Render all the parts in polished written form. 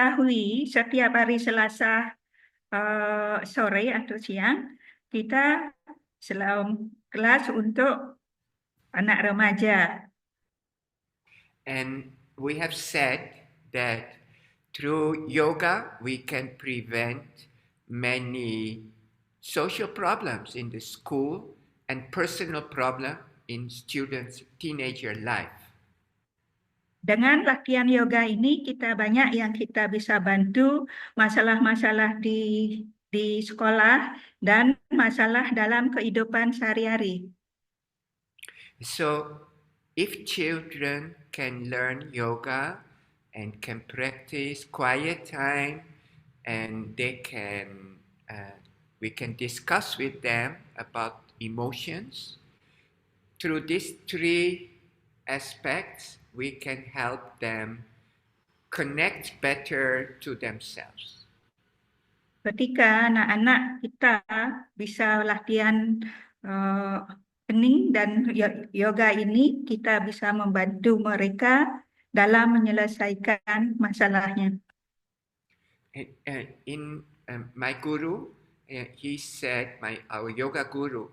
ketahui setiap hari Selasa sore atau siang kita selalu kelas untuk anak remaja. And we have said that through yoga we can prevent many social problems in the school and personal problem in students' teenager life. Dengan latihan yoga ini kita banyak yang kita bisa bantu masalah-masalah di sekolah dan masalah dalam kehidupan sehari-hari. So if children can learn yoga and can practice quiet time and we can discuss with them about emotions, through these three aspects we can help them connect better to themselves. Ketika anak-anak kita bisa latihan hening dan yoga ini, kita bisa membantu mereka dalam menyelesaikan masalahnya. In my guru, he said, our yoga guru,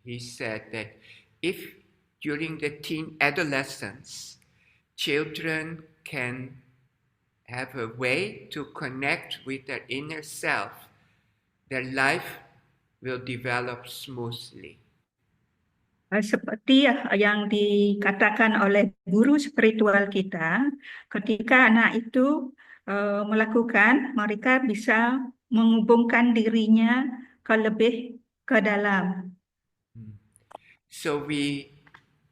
he said that if during the teen adolescence, children can have a way to connect with their inner self, their life will develop smoothly. Seperti yang dikatakan oleh guru spiritual kita, ketika anak itu melakukan, mereka bisa menghubungkan dirinya lebih ke dalam. So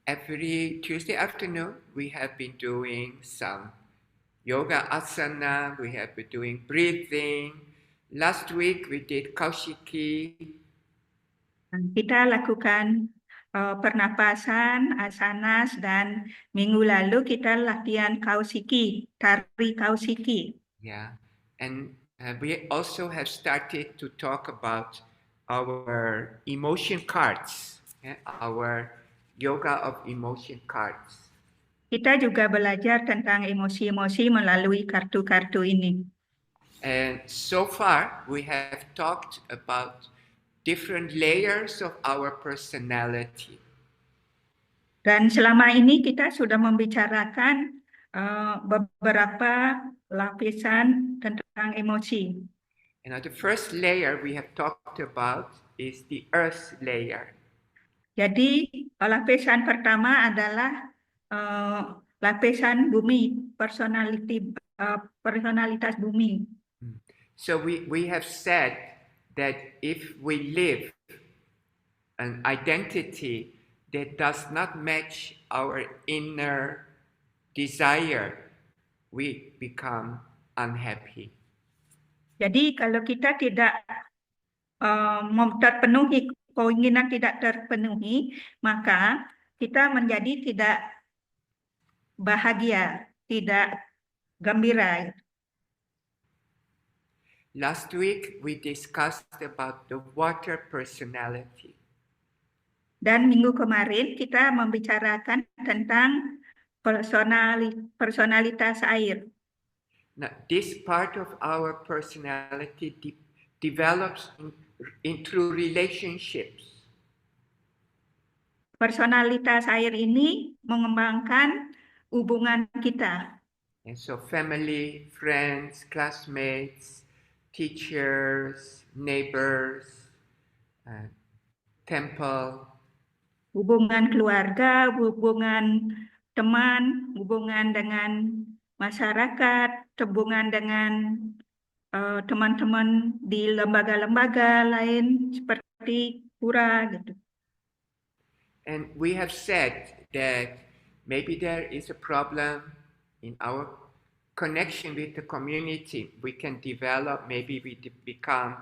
every Tuesday afternoon, we have been doing some yoga asana, we have been doing breathing. Last week we did Kaushiki. Kita lakukan pernapasan, asanas, dan minggu lalu kita latihan kausiki, tari kausiki. Yeah, and we also have started to talk about our emotion cards, our yoga of emotion cards. Kita juga belajar tentang emosi-emosi melalui kartu-kartu ini. And so far, we have talked about different layers of our personality. Dan selama ini kita sudah membicarakan beberapa lapisan tentang emosi. And the first layer we have talked about is the earth layer. Jadi lapisan pertama adalah lapisan bumi, personalitas bumi. So we have said that if we live an identity that does not match our inner desire, we become unhappy. Jadi kalau kita tidak terpenuhi, keinginan tidak terpenuhi, maka kita menjadi tidak bahagia, tidak gembira. Last week we discussed about the water personality. Dan minggu kemarin kita membicarakan tentang personalitas air. Now, this part of our personality develops through relationships. Personalitas air ini mengembangkan hubungan kita. And so family, friends, classmates, teachers, neighbors, temple. Hubungan keluarga, hubungan teman, hubungan dengan masyarakat, hubungan dengan teman-teman di lembaga-lembaga lain seperti pura gitu. And we have said that maybe there is a problem in our connection with the community. We can develop, maybe we become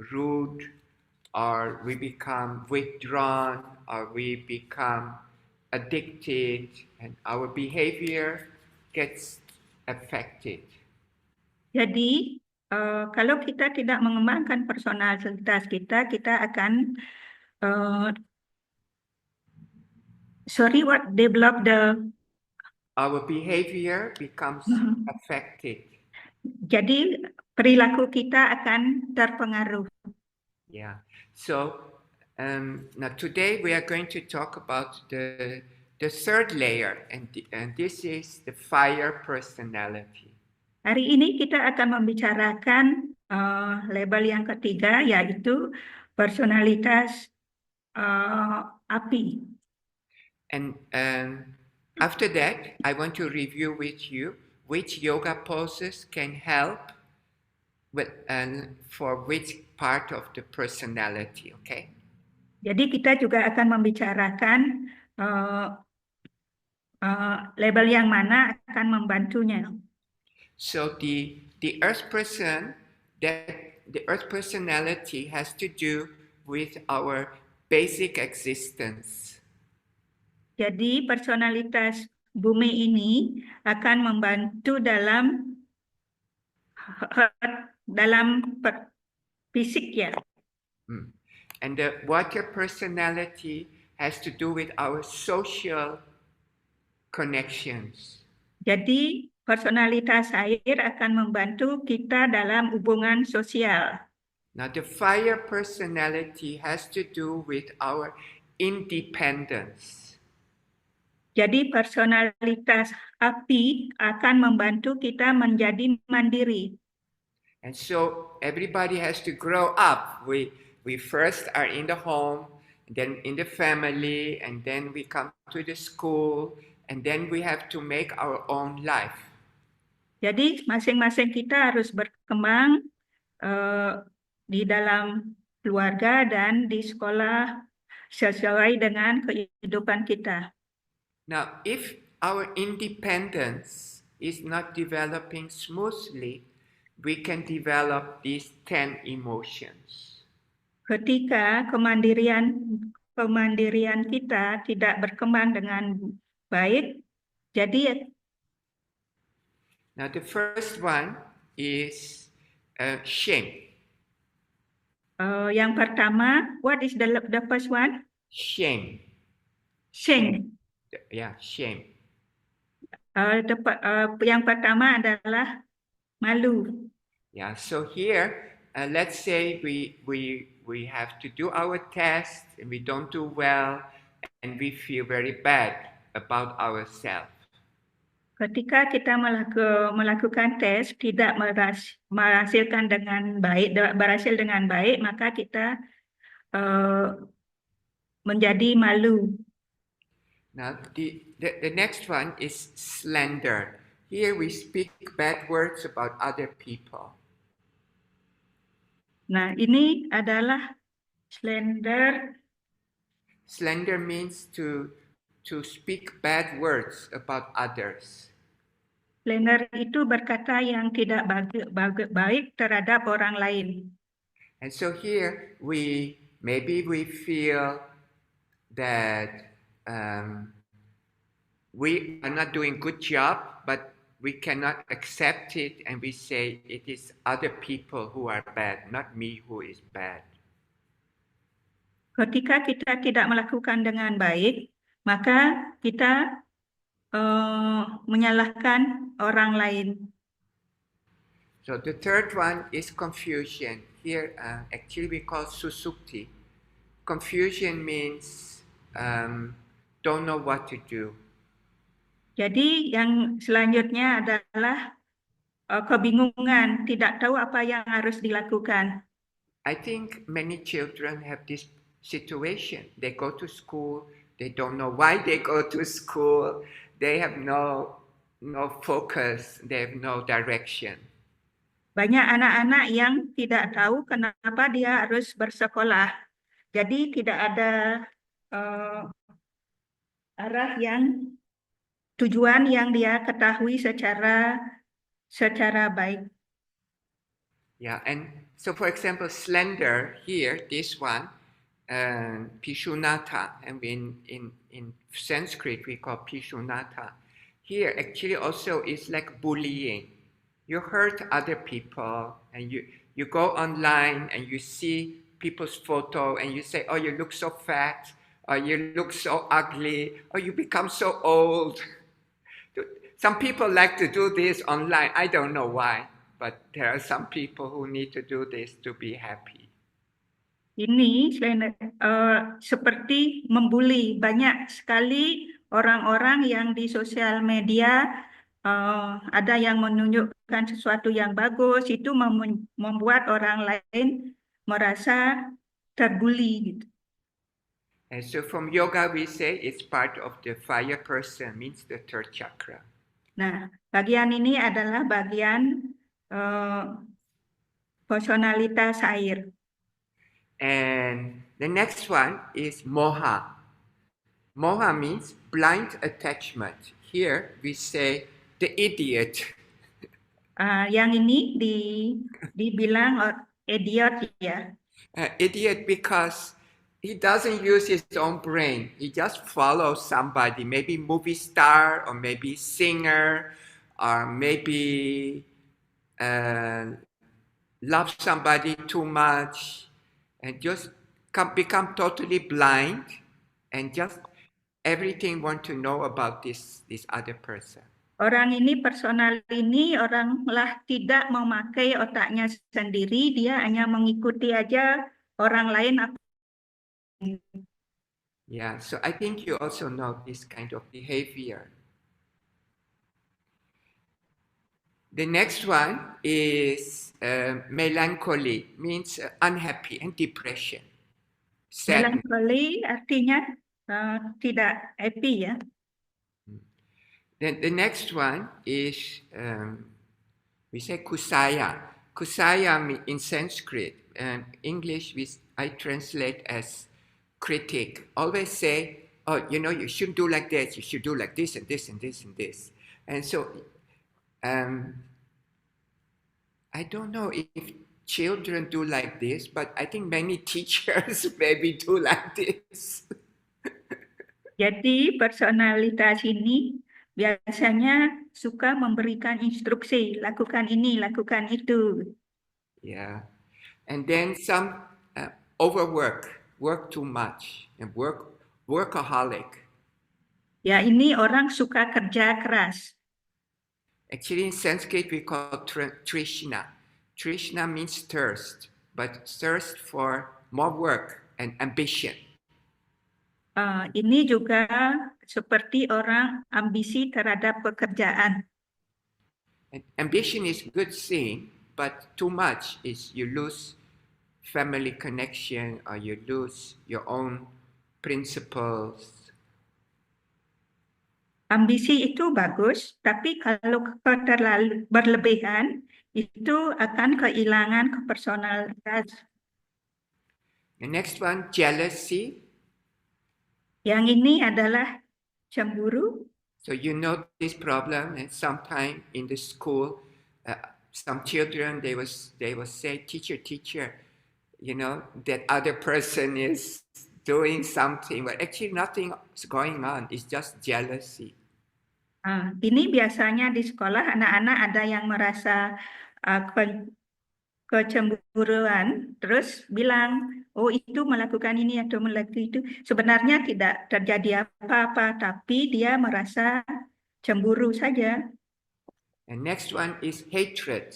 rude, or we become withdrawn, or we become addicted, and our behavior gets affected. Jadi kalau kita tidak mengembangkan personalitas kita, kita akan develop the our behavior becomes affected. Jadi perilaku kita akan terpengaruh. Yeah. So now today we are going to talk about the third layer, and this is the fire personality. Hari ini kita akan membicarakan label yang ketiga, yaitu personalitas api. And after that, I want to review with you which yoga poses can help with, for which part of the personality, okay? Jadi kita juga akan membicarakan label yang mana akan membantunya. So the earth person, that the earth personality has to do with our basic existence. Jadi personalitas bumi ini akan membantu dalam fisik ya. And the water personality has to do with our social connections. Jadi personalitas air akan membantu kita dalam hubungan sosial. Now the fire personality has to do with our independence. Jadi personalitas api akan membantu kita menjadi mandiri. And so everybody has to grow up. We first are in the home, then in the family, and then we come to the school, and then we have to make our own life. Jadi masing-masing kita harus berkembang di dalam keluarga dan di sekolah sesuai dengan kehidupan kita. Now, if our independence is not developing smoothly, we can develop these 10 emotions. Ketika kemandirian kita tidak berkembang dengan baik, jadi now the first one is shame. Yang pertama, what is the first one? Shame. Shame. Yeah, shame. Yang pertama adalah malu. Yeah, so here, let's say we have to do our test and we don't do well and we feel very bad about ourselves. Ketika kita melakukan tes tidak berhasil dengan baik, maka kita menjadi malu. Now, the next one is slander. Here we speak bad words about other people. Nah, ini adalah slander. Slander means to speak bad words about others. Slander itu berkata yang tidak baik terhadap orang lain. And so here maybe we feel that we are not doing good job, but we cannot accept it, and we say it is other people who are bad, not me who is bad. Ketika kita tidak melakukan dengan baik, maka kita menyalahkan orang lain. So the third one is confusion. Here, actually we call susukti. Confusion means don't know what to do. Jadi yang selanjutnya adalah kebingungan, tidak tahu apa yang harus dilakukan. I think many children have this situation. They go to school, they don't know why they go to school, they have no focus, they have no direction. Banyak anak-anak yang tidak tahu kenapa dia harus bersekolah. Jadi tidak ada arah yang tujuan yang dia ketahui secara baik. Yeah, and so for example, slender here, this one, Pishunatha, and in Sanskrit we call Pishunatha. Here actually also is like bullying. You hurt other people, and you go online and you see people's photo and you say, oh, you look so fat, or you look so ugly, or you become so old. some people like to do this online. I don't know why, but there are some people who need to do this to be happy. Ini seperti membuli. Banyak sekali orang-orang yang di sosial media ada yang menunjukkan sesuatu yang bagus, itu membuat orang lain merasa terbuli gitu. And so from yoga we say it's part of the fire person, means the third chakra. Nah, bagian ini adalah bagian personalitas air. And the next one is moha. Moha means blind attachment. Here we say the idiot. Yang ini dibilang idiot ya. Idiot because he doesn't use his own brain. He just follows somebody, maybe movie star or maybe singer or maybe love somebody too much and just become totally blind and just everything want to know about this other person. Orang ini, personal ini, oranglah tidak memakai otaknya sendiri, dia hanya mengikuti aja orang lain. Yeah, so I think you also know this kind of behavior. The next one is melancholy, means unhappy and depression. Sadness. Melancholy artinya tidak happy ya. Then the next one is we say kusaya. Kusaya in Sanskrit, English I translate as critic. Always say, oh, you know, you shouldn't do like that. You should do like this and this and this and this. And so, I don't know if children do like this, but I think many teachers maybe do like this. Jadi personalitas ini biasanya suka memberikan instruksi, lakukan ini, lakukan itu. Yeah. And then some overwork, work too much, and workaholic. Ya, ini orang suka kerja keras. Actually, in Sanskrit, we call Trishna. Trishna means thirst, but thirst for more work and ambition. Ini juga seperti orang ambisi terhadap pekerjaan. And ambition is a good thing, but too much is you lose family connection or you lose your own principles. Ambisi itu bagus, tapi kalau terlalu berlebihan, itu akan kehilangan kepersonalitas. The next one, jealousy. Yang ini adalah cemburu. So you know this problem, and sometime in the school, some children they will say, teacher, you know that other person is doing something, but actually nothing is going on. It's just jealousy. Ini biasanya di sekolah anak-anak ada yang merasa kecemburuan, terus bilang, oh itu melakukan ini atau melakukan itu. Sebenarnya tidak terjadi apa-apa, tapi dia merasa cemburu saja. And next one is hatred,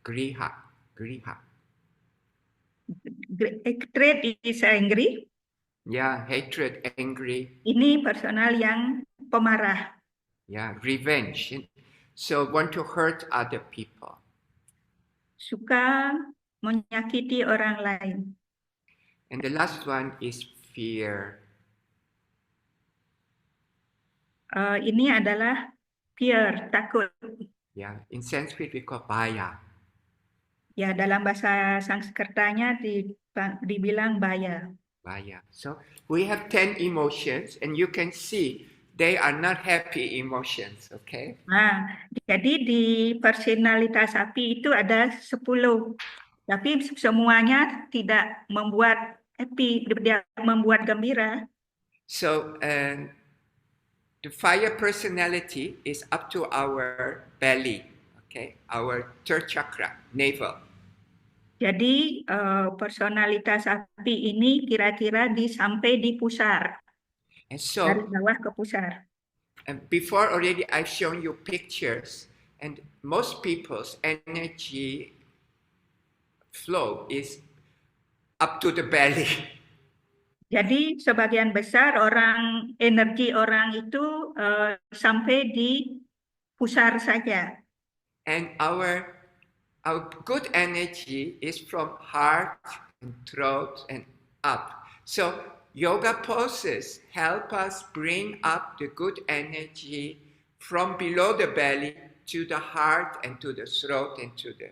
griha. Hatred is angry. Yeah, hatred, angry. Ini personal yang pemarah. Yeah, revenge. So want to hurt other people. Suka menyakiti orang lain. And the last one is fear. Ini adalah fear, takut. Yeah, in Sanskrit we call bhaya. Ya, dalam bahasa Sanskertanya dibilang baya. Bhaya. So we have 10 emotions, and you can see they are not happy emotions, okay? Nah, jadi di personalitas api itu ada 10, tapi semuanya tidak membuat happy, tidak membuat gembira. So the fire personality is up to our belly, okay? Our third chakra, navel. Jadi personalitas api ini kira-kira sampai di pusar, And so dari bawah ke pusar. And before already I've shown you pictures, and most people's energy flow is up to the belly. Jadi sebagian besar energi orang itu sampai di pusar saja. And our good energy is from heart and throat and up. So yoga poses help us bring up the good energy from below the belly to the heart and to the throat and to the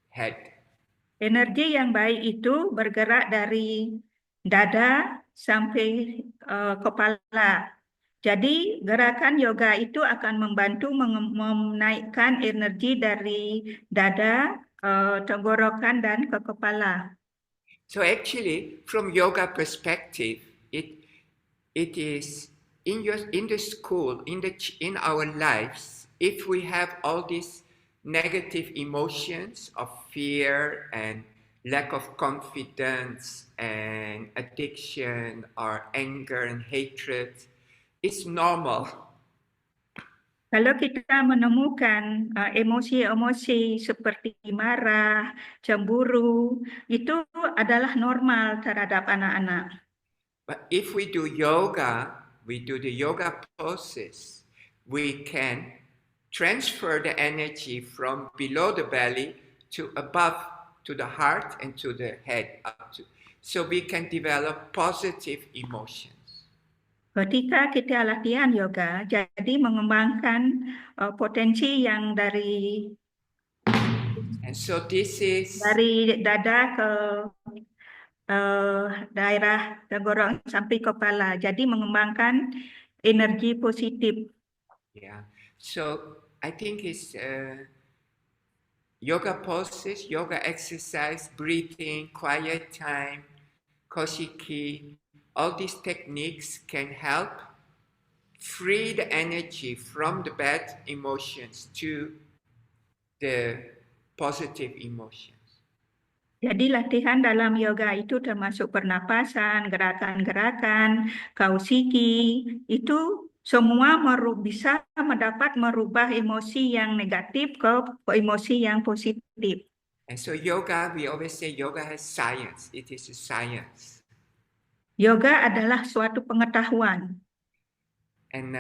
head. Energi yang baik itu bergerak dari dada sampai kepala. Jadi gerakan yoga itu akan membantu menaikkan energi dari dada, tenggorokan dan ke kepala. So actually, from yoga perspective, it is in the school, in our lives, if we have all these negative emotions of fear and lack of confidence and addiction or anger and hatred, it's normal. Kalau kita menemukan emosi-emosi seperti marah, cemburu, itu adalah normal terhadap anak-anak. But if we do the yoga poses, we can transfer the energy from below the belly to above, to the heart and to the head. So we can develop positive emotions. Ketika kita latihan yoga, jadi mengembangkan potensi yang dari And so this is dada ke daerah tenggorok sampai kepala. Jadi mengembangkan energi positif. yeah. So I think it's yoga poses, yoga exercise, breathing, quiet time, koshiki, all these techniques can help free the energy from the bad emotions to the positive emotions. Jadi latihan dalam yoga itu termasuk pernapasan, gerakan-gerakan, kausiki, itu semua bisa merubah emosi yang negatif ke emosi yang positif. And so yoga, we always say yoga has science. It is a science. Yoga adalah suatu pengetahuan. And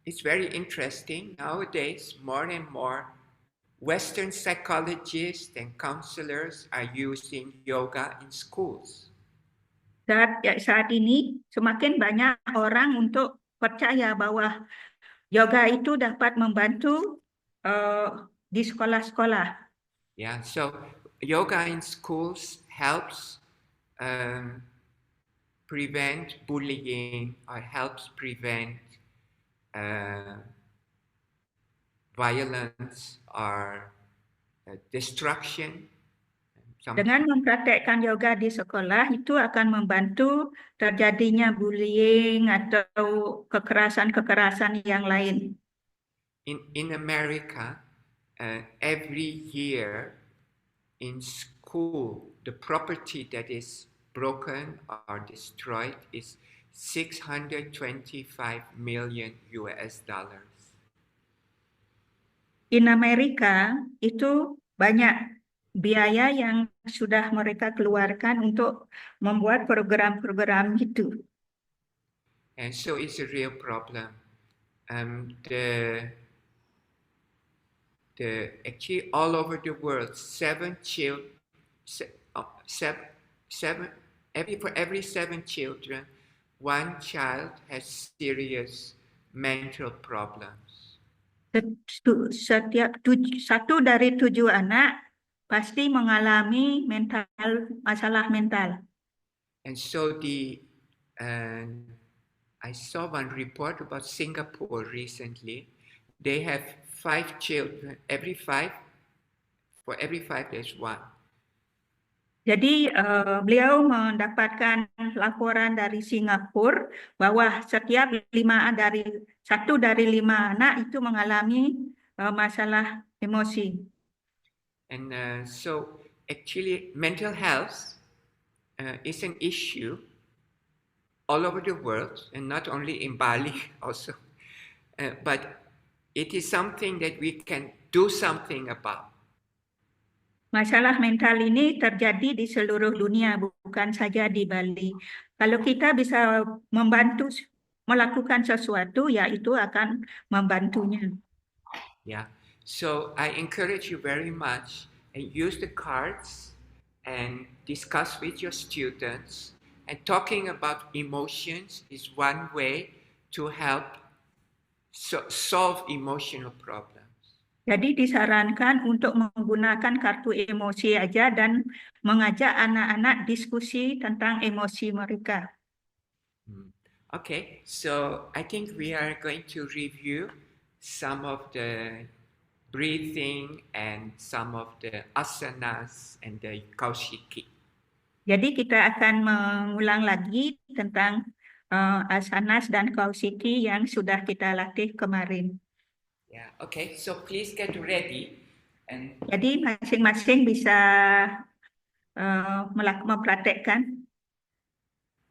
it's very interesting nowadays, more and more Western psychologists and counselors are using yoga in schools. Saat ini semakin banyak orang untuk percaya bahwa yoga itu dapat membantu di sekolah-sekolah. Yeah, so yoga in schools helps prevent bullying or helps prevent violence or destruction. Dengan mempraktekkan yoga di sekolah itu akan membantu terjadinya bullying atau kekerasan-kekerasan yang lain. In America, every year in school, the property that is broken or destroyed is $625 million. In Amerika itu banyak biaya yang sudah mereka keluarkan untuk membuat program-program itu. And so it's a real problem. Actually all over the world, for every 7 children, 1 child has serious mental problems. Satu dari 7 anak pasti mengalami masalah mental. And so I saw one report about Singapore recently. They have 5 children. For every 5 there's 1. Jadi beliau mendapatkan laporan dari Singapura bahwa satu dari 5 anak itu mengalami masalah emosi. And so actually mental health is an issue all over the world, and not only in Bali also. but it is something that we can do something about. Masalah mental ini terjadi di seluruh dunia, bukan saja di Bali. Kalau kita bisa membantu melakukan sesuatu, ya itu akan membantunya. Yeah. So I encourage you very much and use the cards and discuss with your students. And talking about emotions is one way to help solve emotional problems. Jadi disarankan untuk menggunakan kartu emosi aja dan mengajak anak-anak diskusi tentang emosi mereka. Okay, so I think we are going to review some of the breathing and some of the asanas and the kaushiki. Jadi kita akan mengulang lagi tentang asanas dan kaushiki yang sudah kita latih kemarin. Yeah, okay, so please get ready. And Jadi masing-masing bisa mempraktekkan.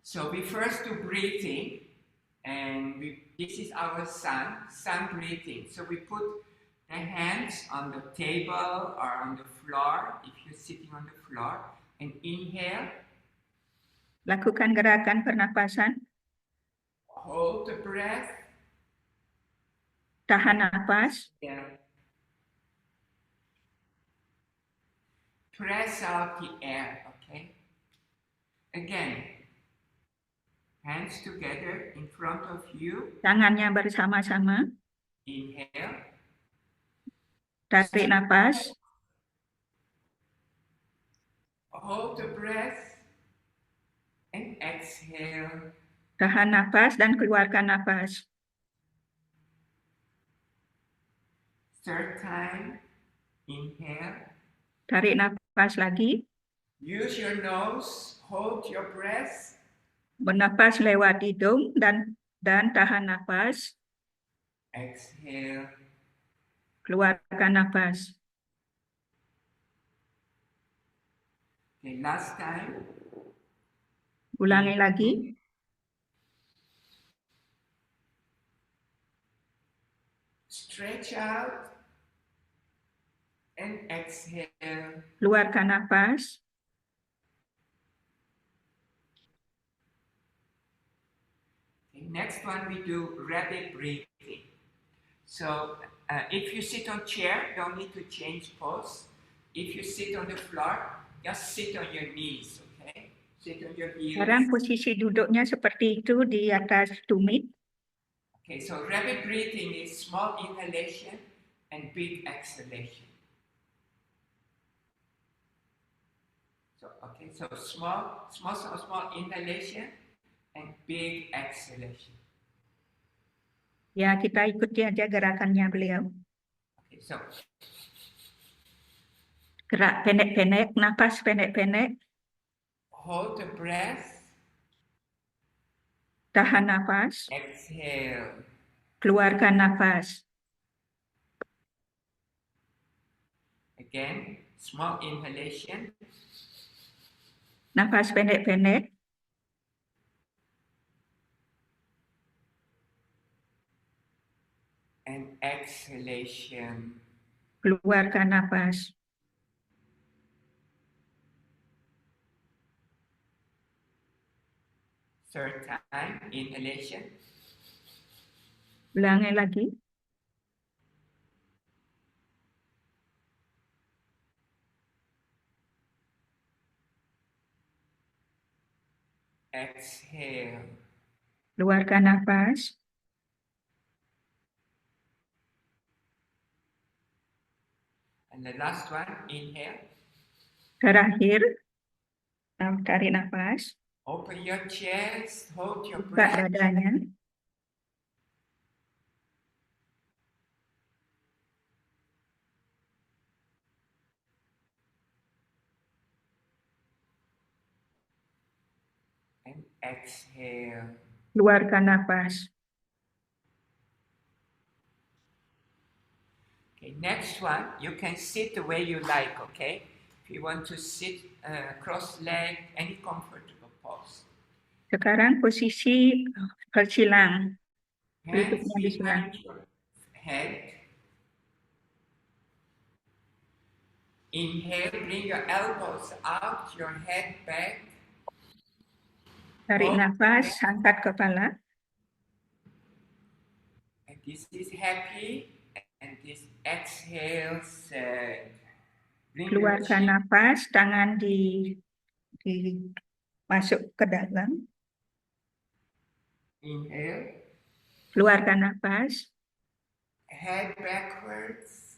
so we first do breathing, and this is our sun breathing. So we put the hands on the table or on the floor if you're sitting on the floor, and inhale. Lakukan gerakan pernapasan. Hold the breath. Tahan nafas. Yeah. Press out the air, okay? Again, hands together in front of you. Tangannya bersama-sama. Inhale. Tarik nafas. Hold the breath and exhale. Tahan nafas dan keluarkan nafas. Third time, inhale. Tarik nafas lagi. Use your nose, hold your breath. Bernafas lewat hidung dan tahan nafas. Exhale. Keluarkan nafas. Okay, last time. Ulangi lagi. Stretch out and exhale. Keluarkan nafas. Okay, next one we do rabbit breathing. So if you sit on chair, don't need to change pose. If you sit on the floor, just sit on your knees, okay? Sit on your heels. Sekarang posisi duduknya seperti itu di atas tumit. Okay, so rabbit breathing is small inhalation and big exhalation. So, okay, so small inhalation and big exhalation. Ya, kita ikuti aja gerakannya beliau. Okay, so gerak pendek-pendek, nafas pendek-pendek. Hold the breath. Tahan nafas. Exhale. Keluarkan nafas. Again, small inhalation. Nafas pendek-pendek. And exhalation. Keluarkan nafas. Third time, inhalation. Ulangi lagi. Exhale. Keluarkan nafas. And the last one, inhale. Terakhir, tarik nafas. Open your chest, hold your Buka breath. dadanya. And exhale. Keluarkan nafas. Okay, next one, you can sit the way you like, okay? If you want to sit cross-legged, any comfortable pose. Sekarang posisi bersilang. Hands Lututnya diselang. behind your head. Inhale, bring your elbows out, your head back. Tarik Hold nafas, back. angkat kepala. And this is happy. And this exhale, sad. Bring your Keluarkan chin. nafas, tangan masuk ke dalam. Inhale. Keluarkan nafas. Head backwards.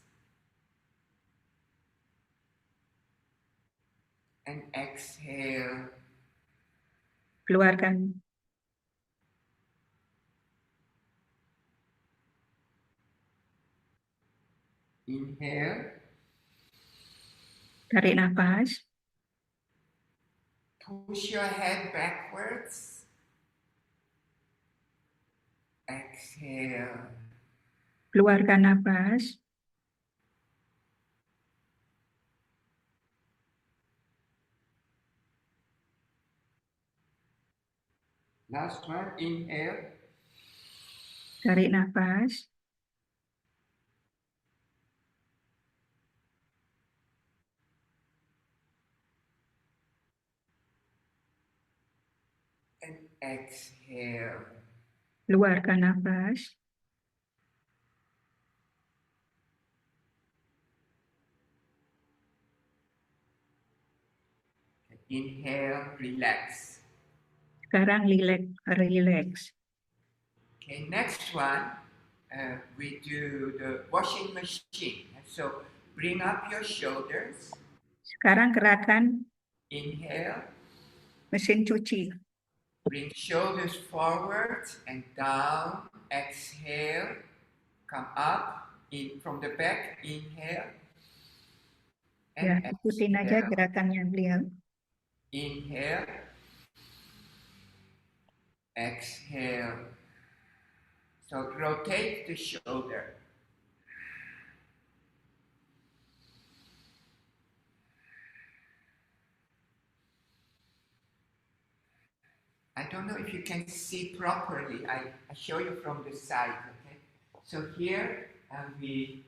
And exhale. Keluarkan. Inhale. Tarik nafas. Push your head backwards. Exhale. Keluarkan nafas. Last one. Inhale. Tarik nafas. And exhale. Keluarkan nafas. Inhale, relax. Sekarang relax. Okay, next one, we do the washing machine. So bring up your shoulders. Sekarang gerakan Inhale, mesin cuci. bring shoulders forward and down. Exhale, come up in from the back. Inhale. Ya, And ikutin aja exhale. gerakannya beliau. Inhale. Exhale. So rotate the shoulder. I don't know if you can see properly. I show you from the side, okay? So here we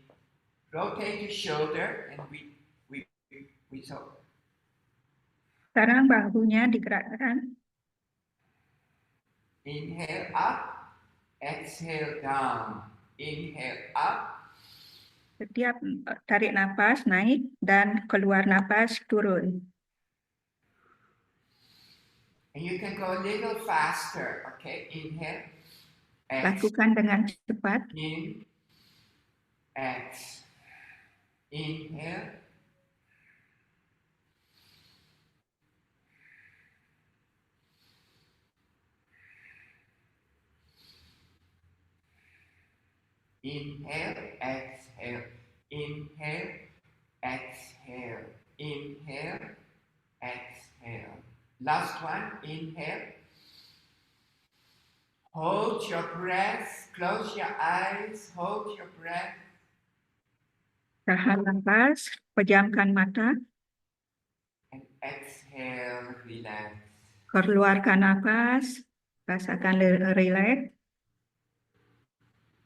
rotate the shoulder and we so Sekarang bahunya digerakkan. inhale up, exhale down. Inhale up. Setiap tarik nafas naik dan keluar nafas turun. And you can go a little faster, okay? Inhale, Lakukan dengan cepat. in, X. Inhale. Inhale, exhale. Inhale, exhale. Inhale, exhale. Last one, inhale. Hold your breath, close your eyes, hold your breath. Tahan nafas, pejamkan mata. And exhale, relax. Keluarkan nafas, rasakan relax.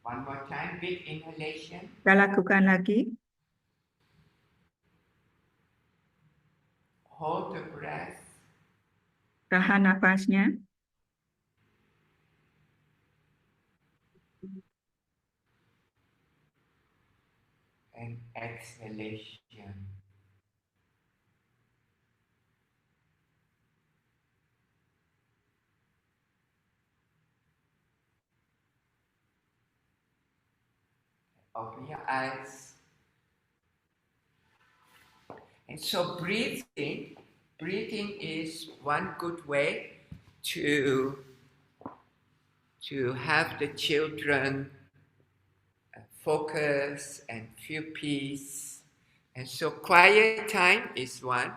One more time, big inhalation. Kita lakukan lagi. Hold the breath. Tahan nafasnya. And exhalation. Open your eyes. And so breathing is one good way to have the children focus and feel peace. And so quiet time is one.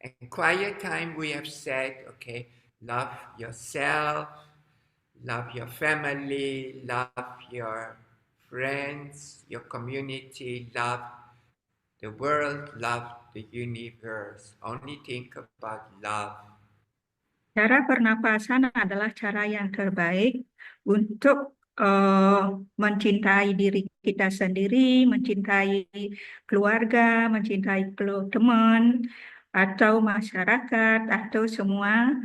And quiet time we have said, okay, love yourself, love your family, love your friends, your community, love the world, love the universe. Only think about love. Cara pernapasan adalah cara yang terbaik untuk mencintai diri kita sendiri, mencintai keluarga, mencintai teman, atau masyarakat, atau semua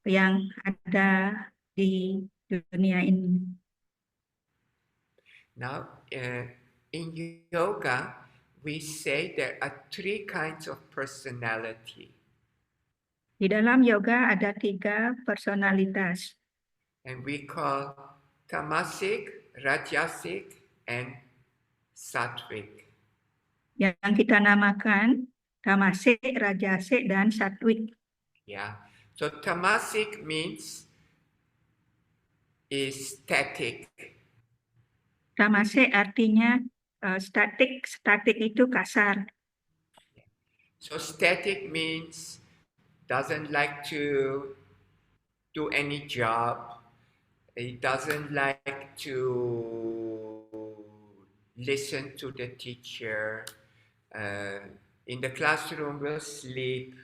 yang ada di dunia ini. Now, in yoga, we say there are three kinds of personality. Di dalam yoga ada 3 personalitas, And we call tamasic, rajasic, and sattvic. yang kita namakan tamasik, rajasik, dan satwik. Yeah. So tamasic means is static. Tamasik artinya statik, statik itu kasar. So static means doesn't like to do any job. It doesn't like to listen to the teacher. In the classroom will sleep.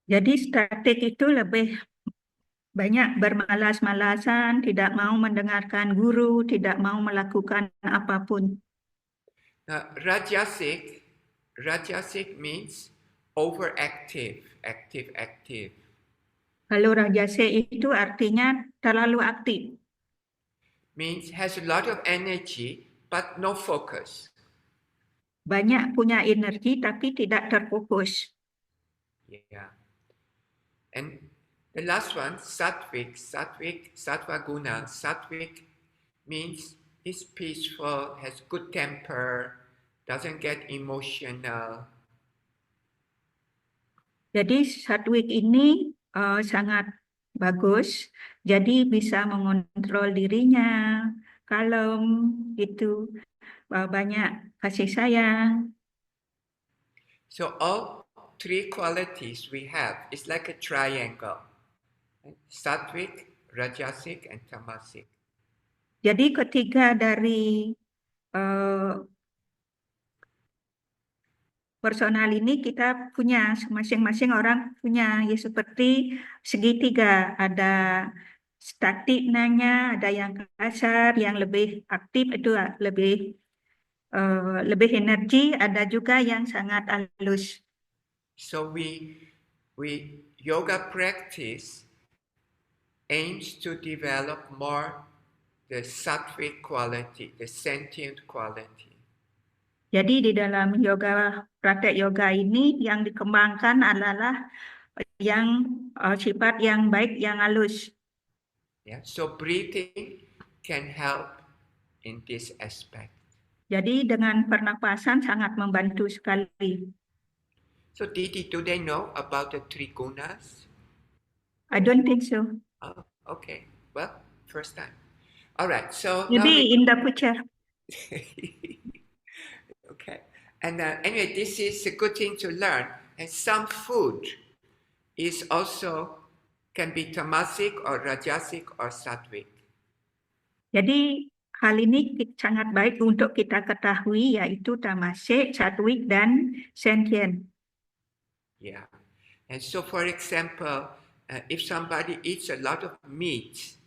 Jadi statik itu lebih banyak bermalas-malasan, tidak mau mendengarkan guru, tidak mau melakukan apapun. Now, Rajasic means overactive, active. Kalau rajasik itu artinya terlalu aktif. Means has a lot of energy but no focus. Banyak punya energi tapi tidak terfokus. Yeah. And the last one, sattva guna. Sattvic means is peaceful, has good temper, doesn't get emotional. Jadi satwik ini sangat bagus, jadi bisa mengontrol dirinya, kalem, gitu, banyak kasih sayang. So all three qualities we have is like a triangle. Sattvic, rajasic, and tamasic. Jadi ketiga dari personal ini kita punya, masing-masing orang punya, ya seperti segitiga, ada statiknya, ada yang kasar, yang lebih aktif itu lebih energi, ada juga yang sangat halus. So we yoga practice aims to develop more the sattvic quality, the sentient quality. Jadi di dalam praktek yoga ini yang dikembangkan adalah yang sifat yang baik, yang halus. Yeah. So breathing can help in this aspect. Jadi dengan pernapasan sangat membantu sekali. So Didi, do they know about the three gunas? I don't think so. Oh, okay. Well, first time. All right. So Maybe in the future. Okay. And anyway, this is a good thing to learn. And some food is also can be tamasic or rajasic or sattvic. Jadi hal ini sangat baik untuk kita ketahui, yaitu tamasik, satwik, dan sentient. Yeah. And so, for example, if somebody eats a lot of meat,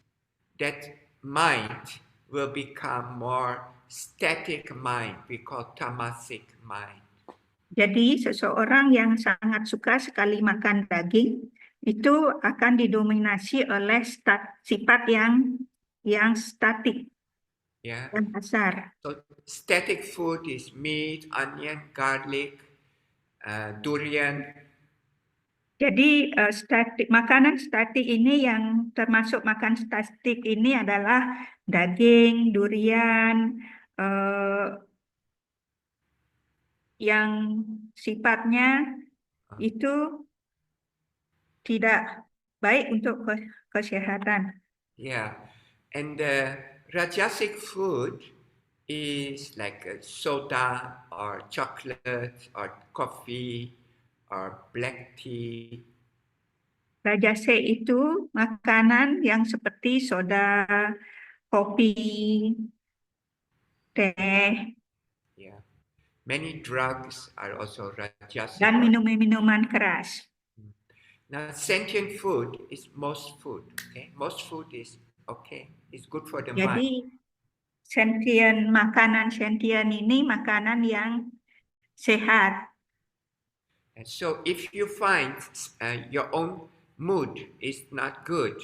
that mind will become more static mind. We call tamasic mind. Jadi seseorang yang sangat suka sekali makan daging, itu akan didominasi oleh sifat yang statik, Yeah. yang kasar. So static food is meat, onion, garlic, durian. Jadi makanan statik ini yang termasuk makan statik ini adalah daging, durian, yang sifatnya itu tidak baik untuk kesehatan. Yeah, and the rajasic food is like soda or chocolate or coffee or black tea. Rajase itu makanan yang seperti soda, kopi, teh, Yeah, many drugs are also rajasic. dan minuman keras. Now, sentient food is most food. Okay, most food is okay. It's good for the mind. Jadi makanan sentien ini makanan yang sehat. And so if you find your own mood is not good,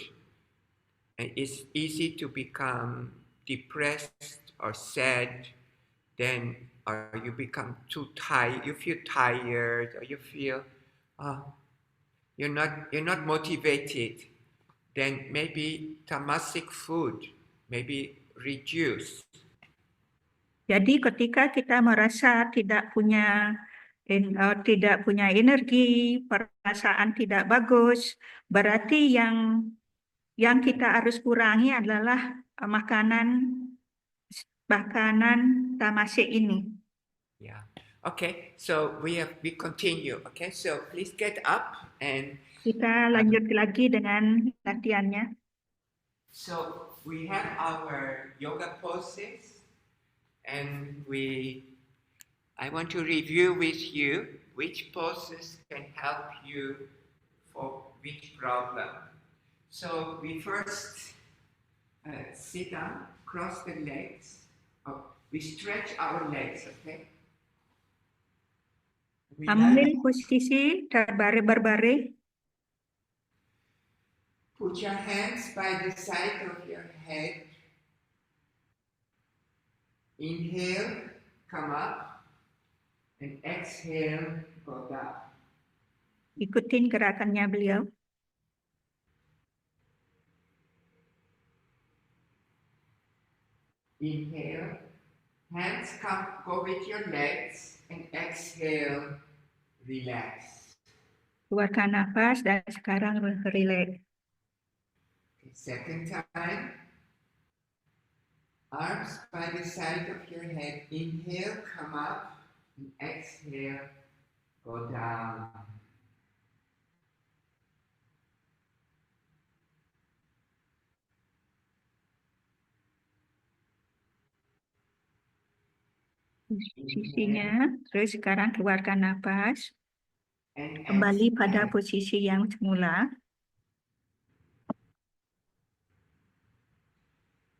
and it's easy to become depressed or sad, then or you become too tired, you feel tired, or you feel you're not motivated, then maybe tamasic food maybe reduce. Jadi ketika kita merasa tidak punya energi, perasaan tidak bagus, berarti yang kita harus kurangi adalah makanan tamasik ini. Yeah. Okay. So we continue. Okay. So please get up and Kita lanjut lagi dengan latihannya. so we have our yoga poses, and I want to review with you which poses can help you for which problem. So we first sit down, cross the legs. We stretch our legs, okay? Ambil posisi berbaring. Put your hands by the side of your head. Inhale, come up, and exhale, go down. Ikutin gerakannya beliau. Inhale, hands go with your legs, and exhale, relax. Keluarkan nafas dan sekarang relax. Second time, arms by the side of your head. Inhale, come up, and exhale, go down. Posisinya, terus sekarang keluarkan nafas. Kembali pada posisi yang semula.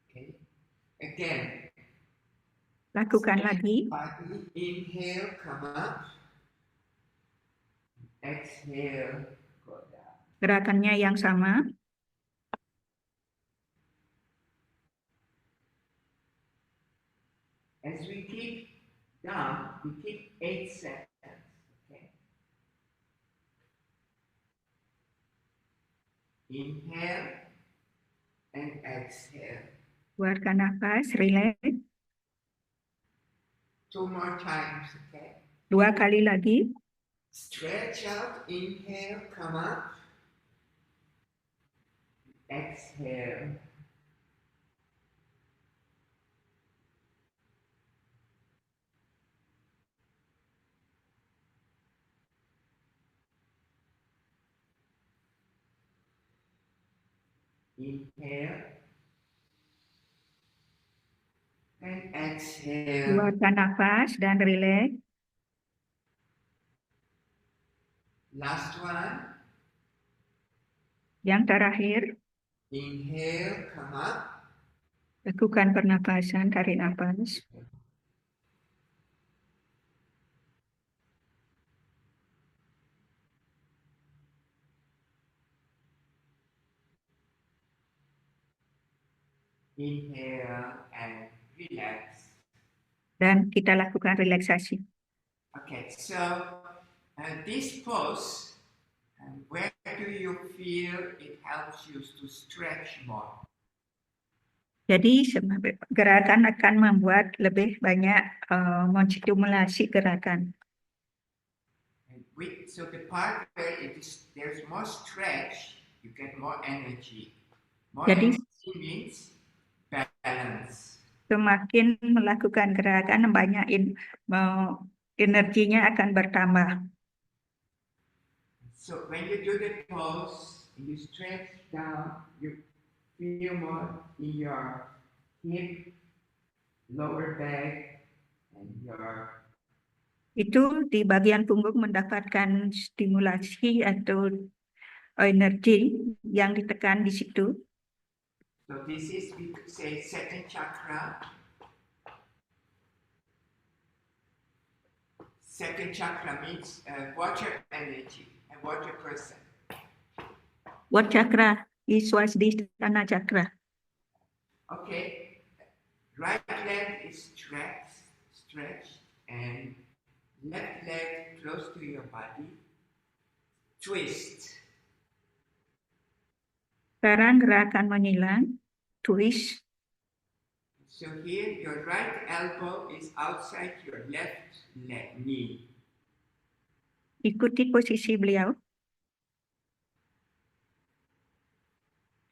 Okay. Again. Lakukan lagi. Inhale, come up. Exhale, go down. Gerakannya yang sama. As we keep down, we keep 8 seconds. Okay. Inhale and exhale. Keluarkan nafas, relax. 2 more times, okay? 2 kali lagi. Stretch out, inhale, come up. Exhale. Inhale. And exhale. Keluarkan nafas dan relax. Last one. Yang terakhir. Inhale, come up. Lakukan pernapasan, tarik nafas. Inhale and relax. Dan kita lakukan relaksasi. Okay, so this pose, where do you feel it helps you to stretch more? Jadi gerakan akan membuat lebih banyak menstimulasi gerakan. So the part where there's more stretch, you get more energy. More Jadi, energy means balance. Semakin melakukan gerakan, banyak energinya akan bertambah. So when you do the pose, you stretch down, you feel more in your hip, lower back, and your... Itu di bagian punggung mendapatkan stimulasi atau energi yang ditekan di situ. So this is, we could say, second chakra. Second chakra means water energy, a water person. What chakra is Swasthistana chakra? Okay, right leg is stretched, and left leg close to your body. Twist. Sekarang gerakan menyilang, twist. So here, your right elbow is outside your left knee. Ikuti posisi beliau.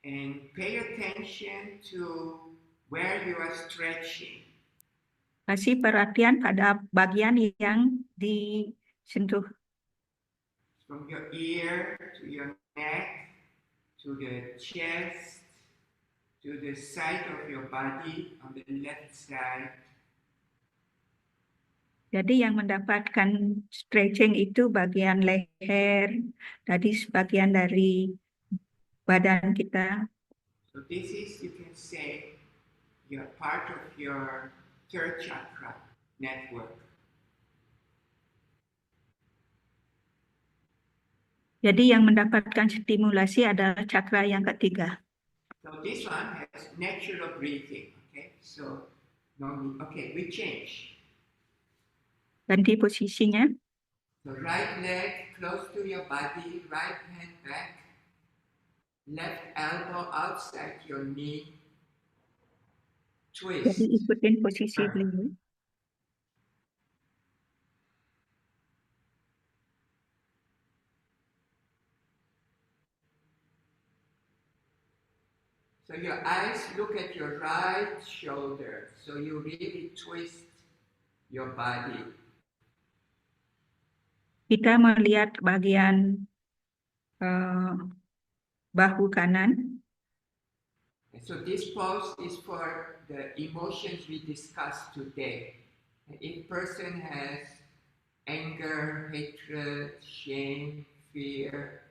And pay attention to where you are stretching. Kasih perhatian pada bagian yang disentuh. From your ear to your neck, to the chest, to the side of your body on the left side. Jadi yang mendapatkan stretching itu bagian leher, tadi sebagian dari badan kita. So this is, you can say, you're part of your third chakra network. Jadi yang mendapatkan stimulasi adalah chakra yang ketiga. So this one has natural breathing. Okay, so normally, okay, we change. Ganti posisinya. So right leg close to your body, right hand back, left elbow outside your knee, twist. Jadi ikutin posisi beliau. So your eyes look at your right shoulder. So you really twist your body. Kita melihat bagian bahu kanan. And so this pose is for the emotions we discussed today. If person has anger, hatred, shame, fear,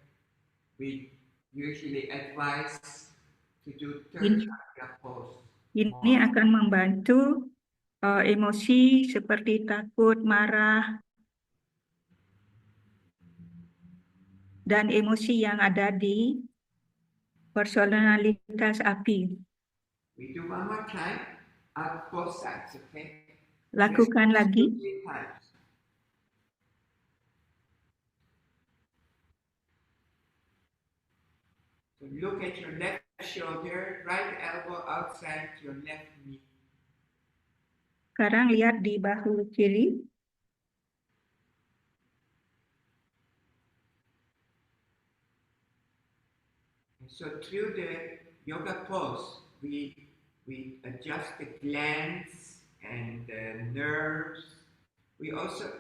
we usually advise to do third chakra pose. Ini akan membantu emosi seperti takut, marah, dan emosi yang ada di personalitas api. We do one more time, up both sides, okay? Lakukan lagi. 3 times. So look at your left shoulder, right elbow outside your left knee. Sekarang lihat di bahu kiri. And so through the yoga pose, we adjust the glands and the nerves. We also,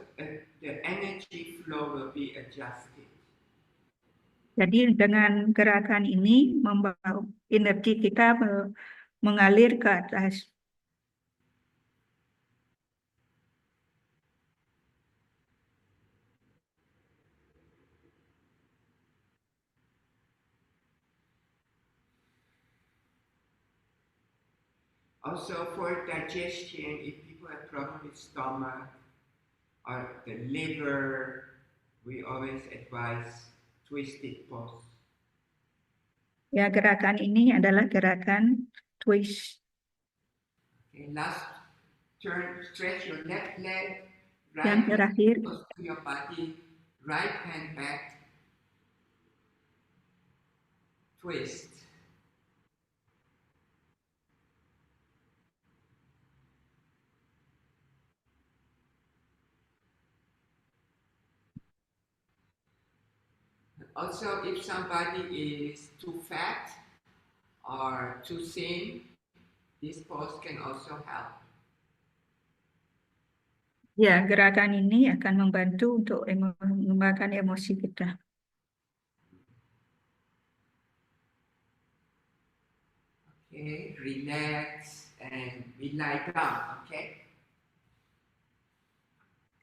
the energy flow will be adjusted. Jadi dengan gerakan ini membawa energi kita mengalir ke atas. Also for digestion, if people have problem with stomach or the liver, we always advise twisted pose. Ya, gerakan ini adalah gerakan twist. Okay, last turn, stretch your left leg, Yang right terakhir, hand close to your body, right hand back, twist. Also, if somebody is too fat or too thin, this pose can also help. ya, gerakan ini akan membantu untuk mengembangkan emosi kita. Okay, relax and we lie down, okay?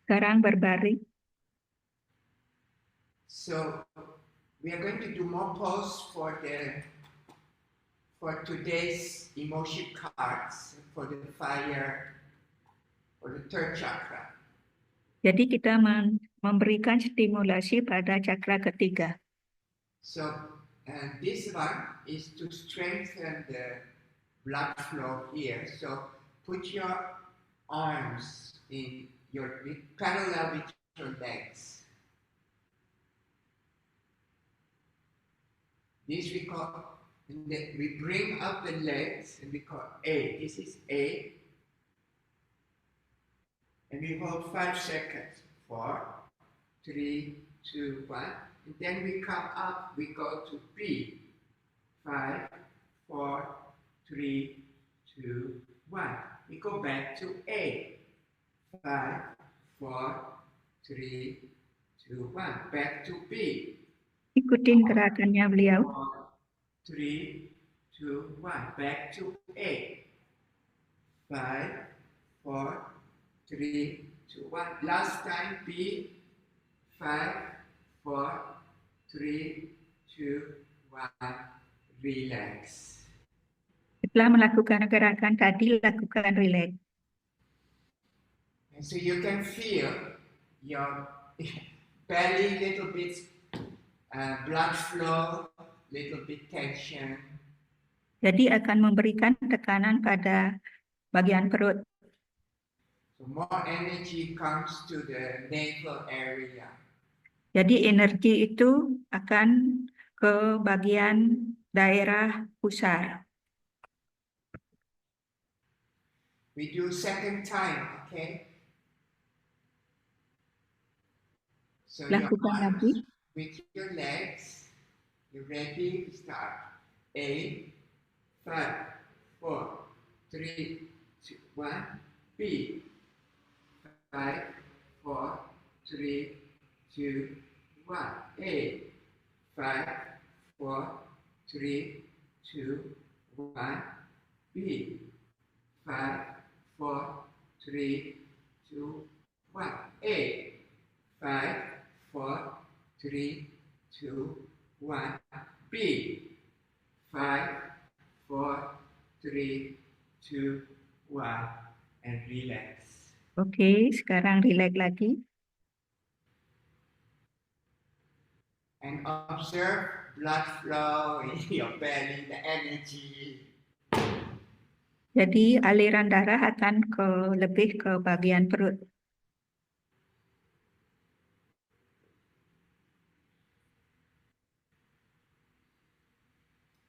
Sekarang berbaring. So we are going to do more pose for for today's emotion cards for the fire, for the third chakra. Jadi kita memberikan stimulasi pada cakra ketiga. So this one is to strengthen the blood flow here. So put your arms in your parallel with your legs. This we call, and then we bring up the legs and we call A. This is A. And we hold 5 seconds. 4, 3, 2, 1. And then we come up, we go to B. 5, 4, 3, 2, 1. We go back to A. 5, 4, 3, 2, 1. Back to B. Ikutin gerakannya beliau. 4, 3, 2, 1. Back to A. 5, 4, 3, 2, 1. Last time B. 5, 4, 3, 2, 1. Relax. Setelah melakukan gerakan tadi, lakukan relax. And so you can feel your belly little bit blood flow, little bit tension. Jadi akan memberikan tekanan pada bagian perut. So more energy comes to the navel area. Jadi energi itu akan ke bagian daerah pusar. We do second time, okay? So Lakukan your arms lagi. with your legs. You ready? Start. 8, 5, 4, 3, 2, 1. B. 5, 4, 3, 2, 1. A. 5, 4, 3, 2, 1. B. 5, 4, 3, 2, 1. A. 5, 4, 3, 2, 1. B. 5, 4, 3, 2, 1. And relax. Oke, sekarang relax lagi. And observe blood flow in your belly, the energy. Jadi aliran darah akan lebih ke bagian perut.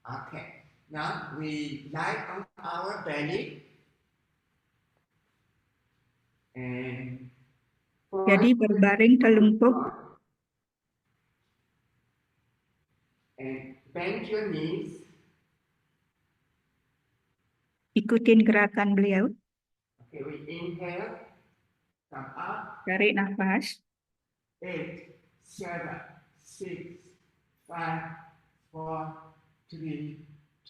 Okay, now we lie on our belly. And Jadi berbaring telungkup and bend your knees. ikutin gerakan beliau. Okay, we inhale, come up. Tarik nafas. 8, 7, 6, 5, 4, 3,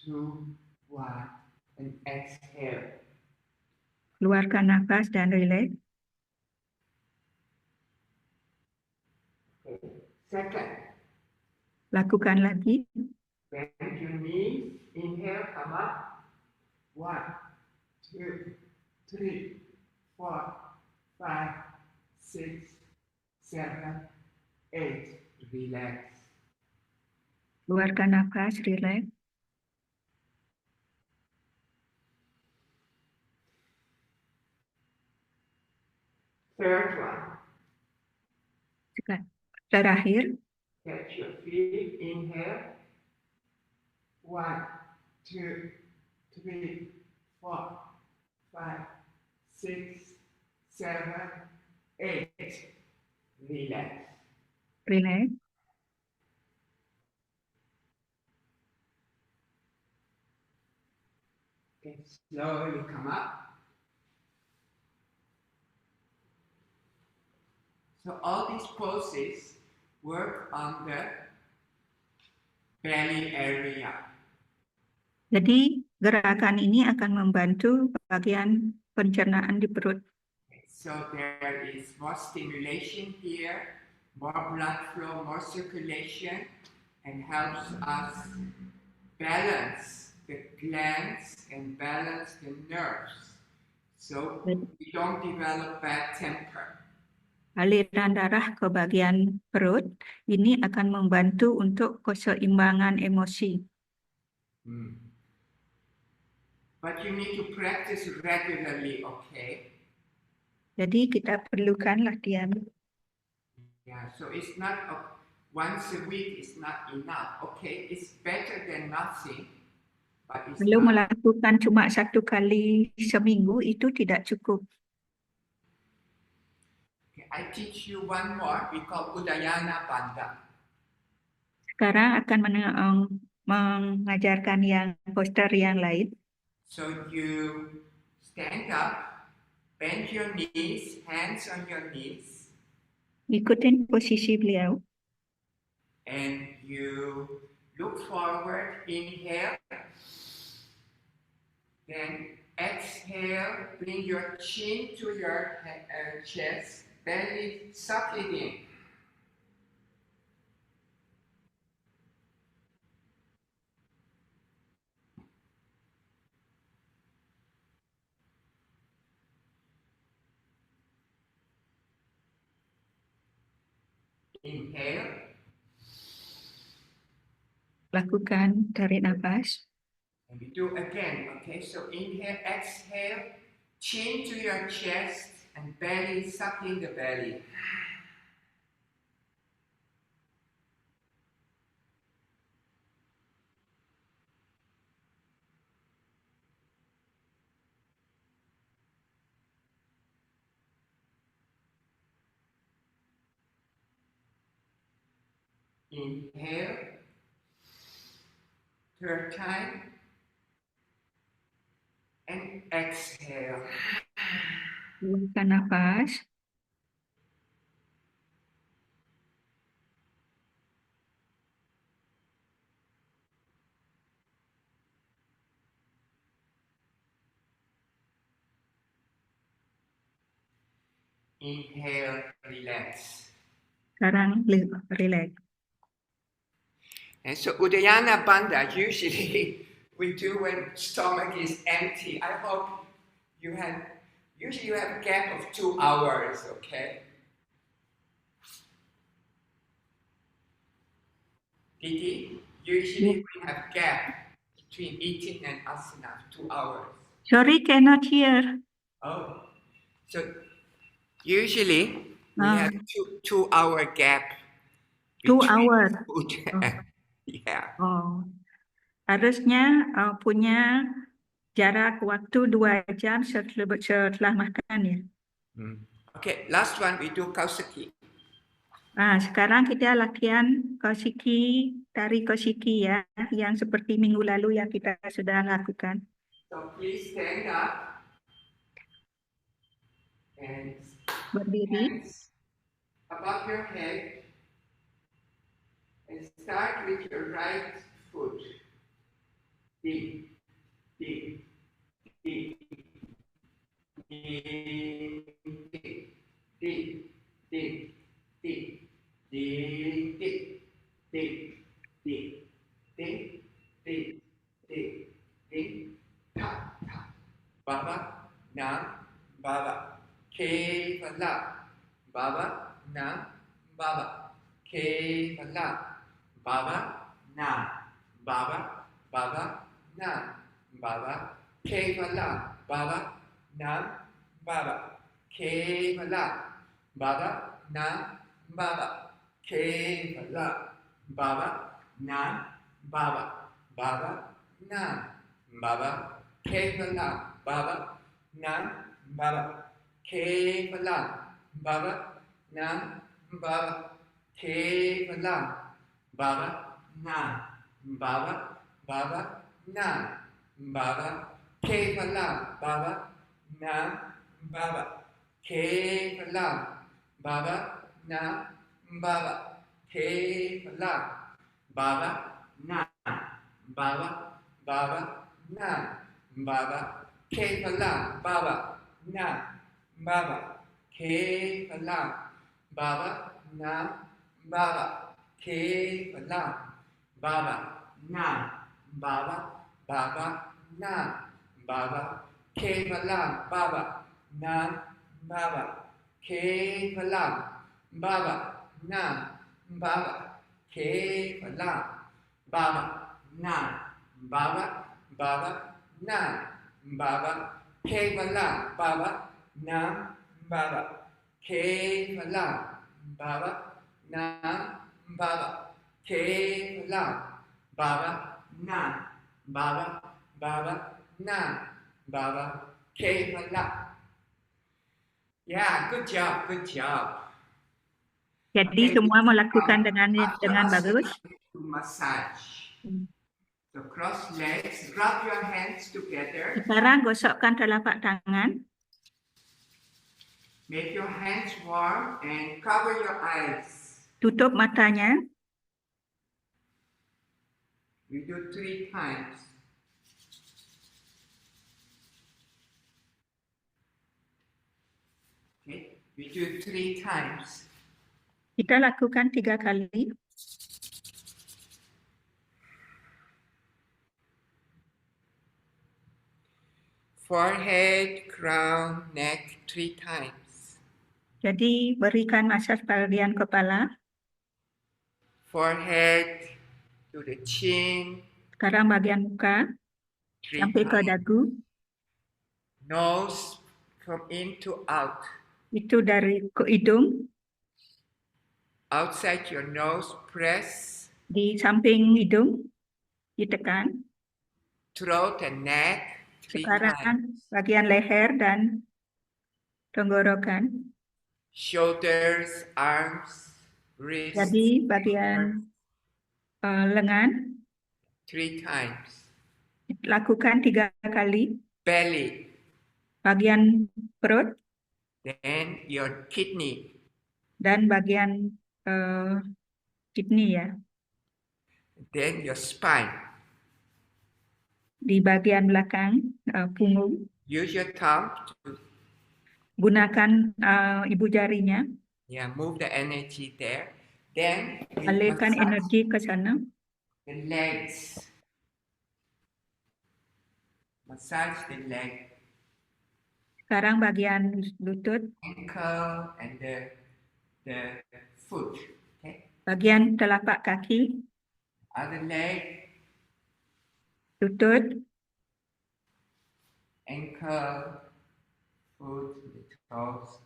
2, 1. And exhale. Keluarkan nafas dan relax. Okay. Second, Lakukan lagi. bend your knees. Inhale, come up. 1, 2, 3, 4, 5, 6, 7, 8. Relax. Keluarkan nafas, relax. Third one, Terakhir, catch your feet. Inhale. 1, 2, 3, 4, 5, 6, 7, 8. Relax. relax. Okay, slowly come up. So all these poses work on the belly area. Jadi gerakan ini akan membantu bagian pencernaan di perut. So there is more stimulation here, more blood flow, more circulation, and helps us balance the glands and balance the nerves. So we don't develop bad temper. Aliran darah ke bagian perut ini akan membantu untuk keseimbangan emosi. But you need to practice regularly, okay? Jadi kita perlukan latihan. Yeah, so it's not once a week is not enough, okay? It's better than nothing, but it's Kalau not. melakukan cuma 1 kali seminggu itu tidak cukup. Okay, I teach you one more. We call Udayana Bandha. Sekarang akan mengajarkan yang poster yang lain. So you stand up, bend your knees, hands on your knees, Ikutin posisi beliau. and you look forward, inhale, then exhale, bring your chin to your chest, belly, suck it in. Inhale. Lakukan tarik nafas. And we do again, okay? So inhale, exhale, chin to your chest, and belly, suck in the belly. Inhale. Third time. And exhale. Buangkan nafas. Inhale, relax. Sekarang relax. And so Udayana Bandha usually we do when stomach is empty. I hope usually you have a gap of 2 hours, okay? Didi, usually we have gap between eating and asana, 2 hours. Sorry, cannot hear. Oh, so usually we have 2 hour gap. 2 hours. Food. Yeah. Oh, harusnya punya jarak waktu 2 jam setelah makan ya. Okay, last one we do Kausaki. Sekarang kita latihan Kausiki, tari Kausiki ya, yang seperti minggu lalu yang kita sudah lakukan. So please stand up and Berdiri. hands above your head and start with your right foot. Deep, deep, deep, deep, deep, deep, deep, deep, deep, deep, deep, deep, deep, deep, deep, deep, tap, tap. Baba, nam, baba. Kevala, baba, nam, baba. Kevala, baba, nam, baba, baba, nam, baba. Kevala, baba, nam, baba. Kevala, baba, nam, baba. Kevala, baba, nam, baba. Baba, nam, baba. Kevala, baba, nam, baba. Kevala, baba, nam, baba. Kevala, baba, nam, baba, baba, nam, baba. Kevala, baba, nam, baba. Kevala, baba, nam, baba. Kevala, baba, nam, baba, baba, nam, baba. Kevala, baba, nam, baba. Kevala, baba, nam, baba. Kevala, baba, nam, baba. Baba, Nam, Baba, Kevalam, Baba, Nam, Baba, Kevalam, Baba, Nam, Baba, Kevalam, Baba, Nam, Baba, Baba, Nam, Baba, Kevalam, Baba, Nam, Baba, Kevalam, Baba, Nam, Baba, Kevalam, Baba, Nam, Baba, Baba, Nam, Baba, Kevalam. Yeah, good job, good job. Jadi Okay, semua melakukan after dengan asana, bagus. to massage. So cross legs, rub your hands together. Sekarang gosokkan telapak tangan. Make your hands warm and cover your eyes. Tutup matanya. We do 3 times. Okay, we do 3 times. Kita lakukan 3 kali. Forehead, crown, neck 3 times. Jadi berikan massage bagian kepala. Forehead to the chin. Sekarang bagian muka 3 sampai ke times. dagu. Nose from in to out. Itu dari ke hidung, Outside your nose, press. di samping hidung, ditekan. Throat and neck 3 times. Sekarang bagian leher dan tenggorokan. Shoulders, arms, wrists. Jadi bagian lengan 3 times. lakukan 3 kali. Belly. Bagian perut Then your kidney. dan bagian kidney ya. Then your spine. Di bagian belakang punggung. Use your thumb to Gunakan ibu jarinya. move the energy there. Then we Alirkan massage energi ke sana. the legs. Massage the leg, Sekarang bagian lutut, ankle, and the foot. Okay. bagian telapak kaki, Other leg, lutut, ankle, foot, the toes,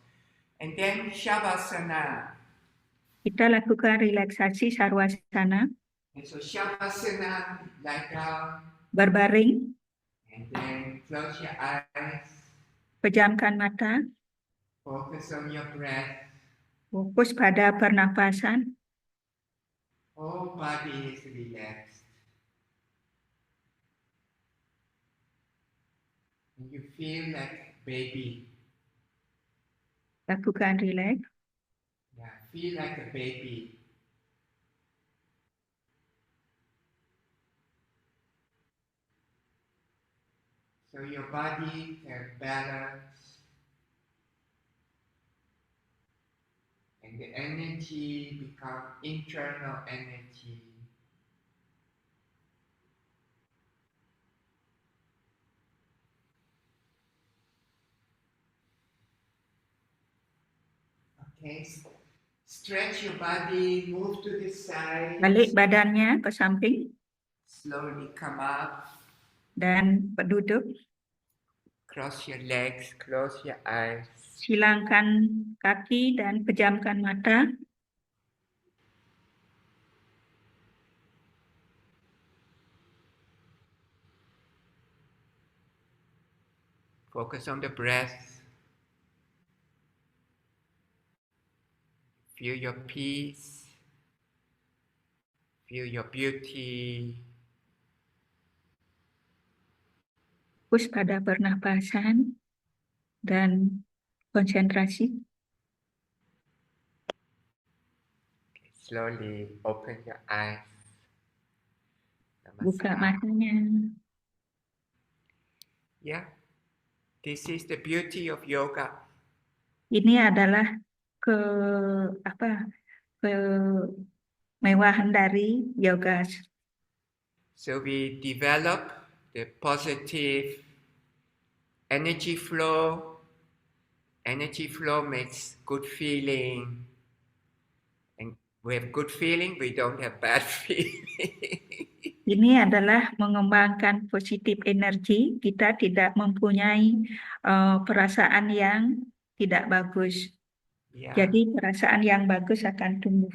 and then Shavasana. kita lakukan relaksasi sarwasana, And so Shavasana, lie down, berbaring, and then close your eyes, pejamkan mata, focus on your breath. fokus pada pernapasan, Whole body is relaxed. And you feel like baby. lakukan rileks, Yeah, feel like a baby. So your body can balance and the energy become internal energy. Okay, stretch your body, move to the side. balik badannya ke samping Slowly come up. dan duduk. Cross your legs, close your eyes. Silangkan kaki dan pejamkan mata. Focus on the breath. Feel your peace. Feel your beauty. Fokus pada pernapasan dan konsentrasi. Okay, slowly open your eyes. Buka Namaskar. matanya. Yeah, this is the beauty of yoga. Ini adalah kemewahan dari yoga. So we develop the positive energy flow. Energy flow makes good feeling. And we have good feeling, we don't have bad feeling. Ini adalah mengembangkan positif energi. Kita tidak mempunyai perasaan yang tidak bagus. Yeah, Jadi perasaan yang bagus akan tumbuh.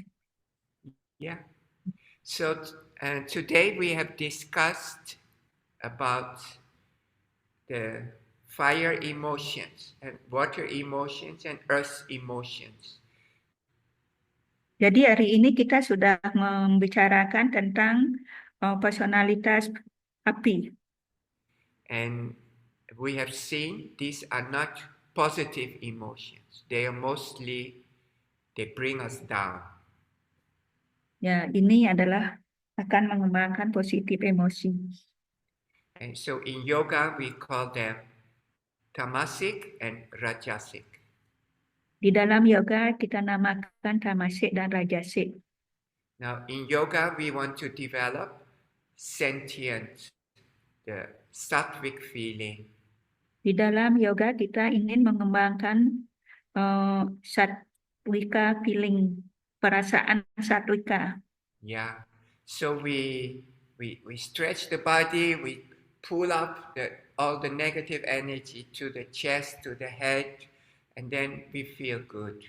yeah. So today we have discussed about the fire emotions and water emotions and earth emotions. Jadi hari ini kita sudah membicarakan tentang personalitas api. And we have seen these are not positive emotions. They are mostly, they bring us down. Ya, ini adalah akan mengembangkan positif emosi. And so in yoga, we call them tamasic and rajasic. Di dalam yoga kita namakan tamasik dan rajasik. Now, in yoga, we want to develop sentience, the sattvic feeling. Di dalam yoga kita ingin mengembangkan satwika feeling, perasaan satwika. Yeah. So we stretch the body, we pull up all the negative energy to the chest, to the head, and then we feel good.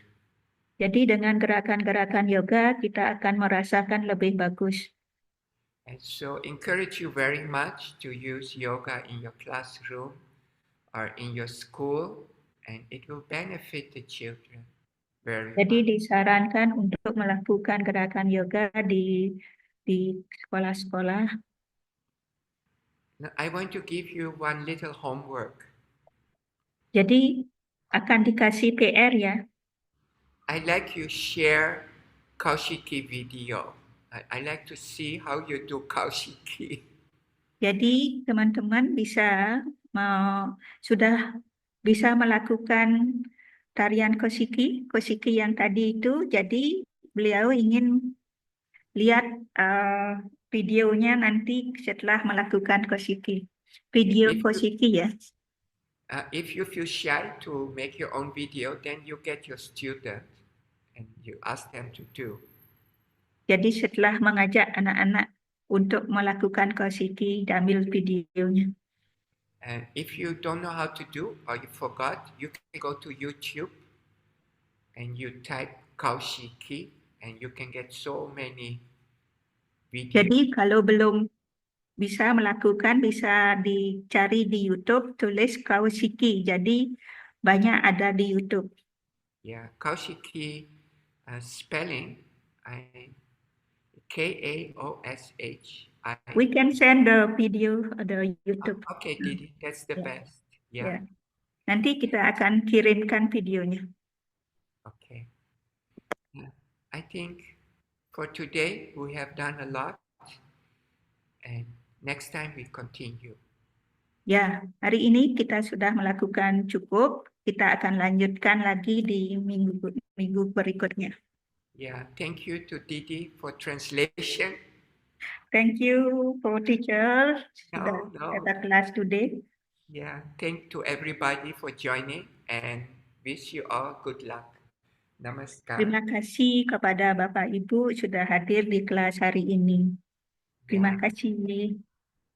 Jadi dengan gerakan-gerakan yoga kita akan merasakan lebih bagus. And so encourage you very much to use yoga in your classroom or in your school, and it will benefit the children very Jadi much. disarankan untuk melakukan gerakan yoga di sekolah-sekolah. Now, I want to give you one little homework. Jadi akan dikasih PR ya. I like you share Kaushiki video. I like to see how you do Kaushiki. Jadi teman-teman sudah bisa melakukan tarian Koshiki yang tadi itu. Jadi beliau ingin lihat videonya nanti setelah melakukan Koshiki. Video Koshiki ya. If you feel shy to make your own video, then you get your student and you ask them to do. Jadi setelah mengajak anak-anak untuk melakukan Koshiki, diambil videonya. And if you don't know how to do or you forgot, you can go to YouTube and you type Kaushiki and you can get so many videos. Jadi kalau belum bisa melakukan, bisa dicari di YouTube, tulis Kaushiki. Jadi banyak ada di YouTube. Yeah, Kaushiki spelling Kaoshi. We can send the video the YouTube. Okay, Didi, that's the best. Yeah. Nanti kita akan kirimkan videonya. Okay. I think for today we have done a lot, and next time we continue. Ya, hari ini kita sudah melakukan cukup. Kita akan lanjutkan lagi di minggu berikutnya. Yeah, thank you to Didi for translation. Thank you for teacher No. at the class today. Yeah, thank to everybody for joining and wish you all good luck. Namaskar. Terima kasih kepada Bapak Ibu sudah hadir di kelas hari ini. Terima kasih.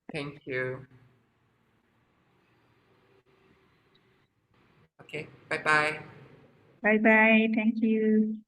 Thank you. Okay, bye-bye. Bye-bye. Thank you.